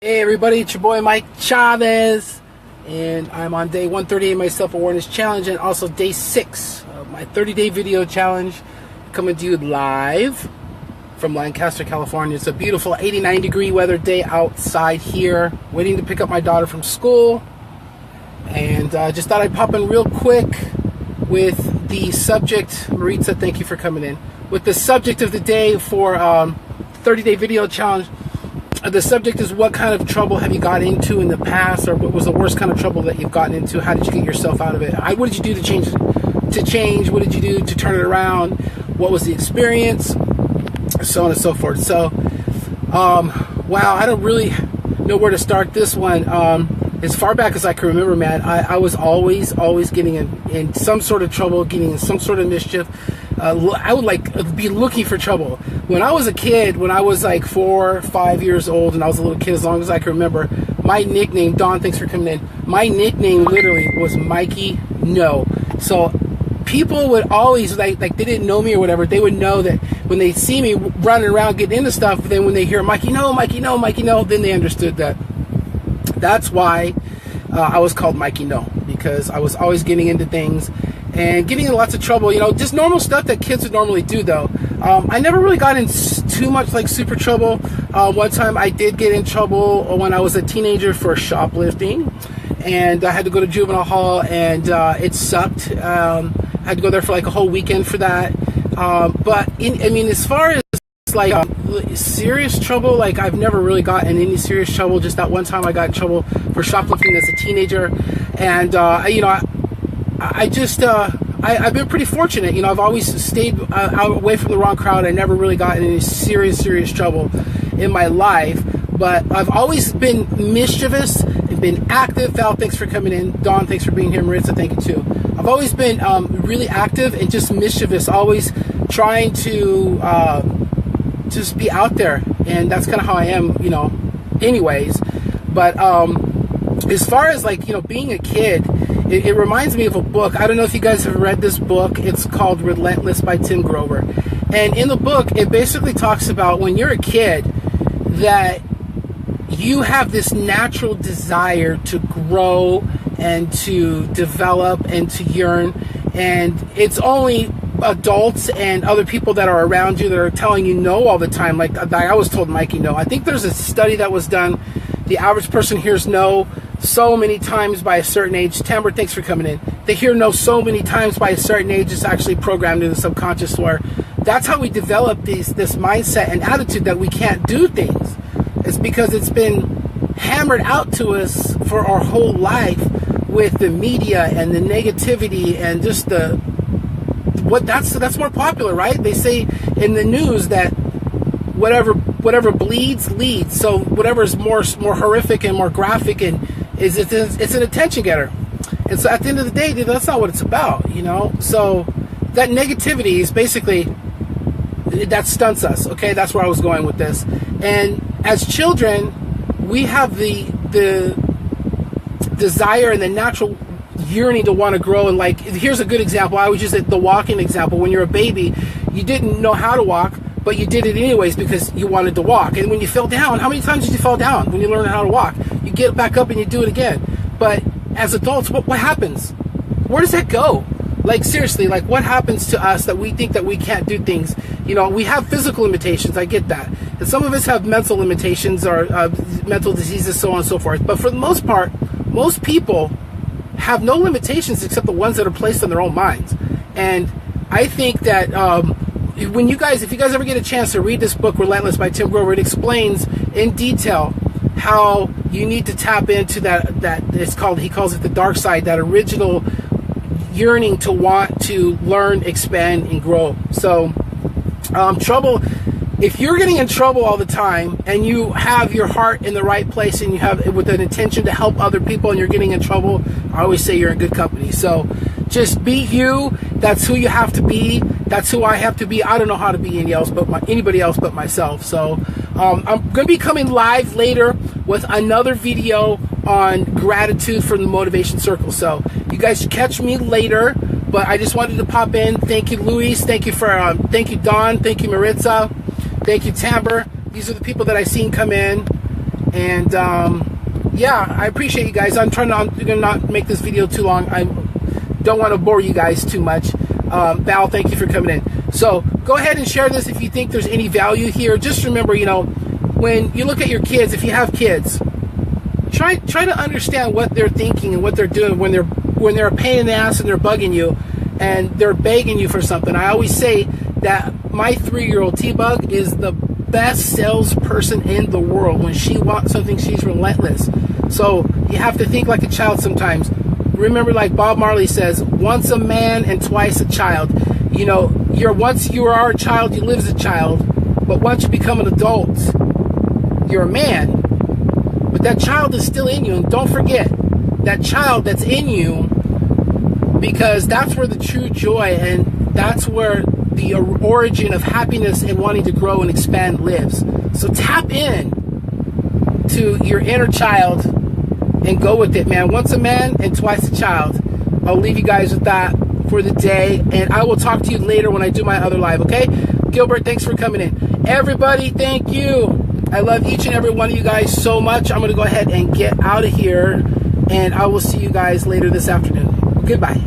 Hey everybody, it's your boy Mike Chavez, and I'm on day 138 of my self-awareness challenge, and also day 6 of my 30-day video challenge, coming to you live from Lancaster, California. It's a beautiful 89-degree weather day outside here, waiting to pick up my daughter from school, and just thought I'd pop in real quick with the subject. Maritza, thank you for coming in. With the subject of the day for 30-day video challenge. The subject is, what kind of trouble have you got into in the past, or what was the worst kind of trouble that you've gotten into? How did you get yourself out of it? What did you do to change? What did you do to turn it around? What was the experience? So on and so forth. So, wow, I don't really know where to start this one. As far back as I can remember, man, I was always getting in some sort of trouble, getting in some sort of mischief. I would be looking for trouble. When I was a kid, when I was like 4 or 5 years old, and I was a little kid, as long as I can remember, my nickname, Don, thanks for coming in, my nickname literally was Mikey No. So people would always, like they didn't know me or whatever, they would know that when they see me running around getting into stuff, then when they hear Mikey No, Mikey No, Mikey No, then they understood that. That's why I was called Mikey No, because I was always getting into things and getting in lots of trouble, you know, just normal stuff that kids would normally do, though. I never really got in too much, like, super trouble. One time I did get in trouble when I was a teenager for shoplifting, and I had to go to juvenile hall, and it sucked. I had to go there for, like, a whole weekend for that. But, I mean, as far as, like, serious trouble, like, I've never really gotten in any serious trouble. Just that one time I got in trouble for shoplifting as a teenager, and, you know, I've been pretty fortunate. You know, I've always stayed out away from the wrong crowd. I never really got in any serious trouble in my life. But I've always been mischievous and been active. Val, thanks for coming in. Dawn, thanks for being here. Maritza, thank you too. I've always been really active and just mischievous, always trying to just be out there. And that's kind of how I am, you know, anyways. But as far as, like, you know, being a kid, it reminds me of a book. I don't know if you guys have read this book. It's called Relentless by Tim Grover. And in the book, it basically talks about when you're a kid that you have this natural desire to grow and to develop and to yearn. And it's only adults and other people that are around you that are telling you no all the time. Like I was told Mikey no. I think there's a study that was done. The average person hears no so many times by a certain age. Tamber, thanks for coming in. They hear no so many times by a certain age. It's actually programmed in the subconscious, where that's how we develop this mindset and attitude that we can't do things. It's because it's been hammered out to us for our whole life with the media and the negativity and just that's more popular, right? They say in the news that whatever bleeds leads. So whatever is more horrific and more graphic and it's an attention getter. And so at the end of the day, dude, that's not what it's about, you know? So that negativity is basically, that stunts us, okay? That's where I was going with this. And as children, we have the desire and the natural yearning to want to grow. And, like, here's a good example. I was just at the walking example. When you're a baby, you didn't know how to walk, but you did it anyways because you wanted to walk. And when you fell down, how many times did you fall down when you learned how to walk? You get back up and you do it again. But as adults, what happens? Where does that go? Like, seriously, like, what happens to us that we think that we can't do things? You know, we have physical limitations, I get that. And some of us have mental limitations or mental diseases, so on and so forth. But for the most part, most people have no limitations except the ones that are placed in their own minds. And I think that if you guys ever get a chance to read this book, Relentless by Tim Grover, it explains in detail how you need to tap into that he calls it the dark side, that original yearning to want to learn, expand, and grow. So trouble, if you're getting in trouble all the time and you have your heart in the right place and you have it with an intention to help other people and you're getting in trouble, I always say you're in good company. So just be you. That's who you have to be. That's who I have to be. I don't know how to be anybody else but myself. So I'm going to be coming live later with another video on gratitude from the Motivation Circle. So you guys catch me later. But I just wanted to pop in. Thank you, Luis. Thank you thank you, Don. Thank you, Maritza. Thank you, Tamber. These are the people that I seen come in. And yeah, I appreciate you guys. I'm gonna not make this video too long. I don't want to bore you guys too much. Val, thank you for coming in. So go ahead and share this if you think there's any value here. Just remember, you know, when you look at your kids, if you have kids, try to understand what they're thinking and what they're doing when they're a pain in the ass and they're bugging you and they're begging you for something. I always say that my 3-year-old T-Bug is the best salesperson in the world. When she wants something, she's relentless. So you have to think like a child sometimes. Remember, like Bob Marley says, once a man and twice a child. You know, once you are a child, you live as a child, but once you become an adult, you're a man. But that child is still in you, and don't forget that child that's in you, because that's where the true joy and that's where the origin of happiness and wanting to grow and expand lives. So tap in to your inner child and go with it, man. Once a man and twice a child. I'll leave you guys with that for the day, and I will talk to you later when I do my other live, okay? Gilbert, thanks for coming in. Everybody, thank you. I love each and every one of you guys so much. I'm going to go ahead and get out of here, and I will see you guys later this afternoon. Goodbye.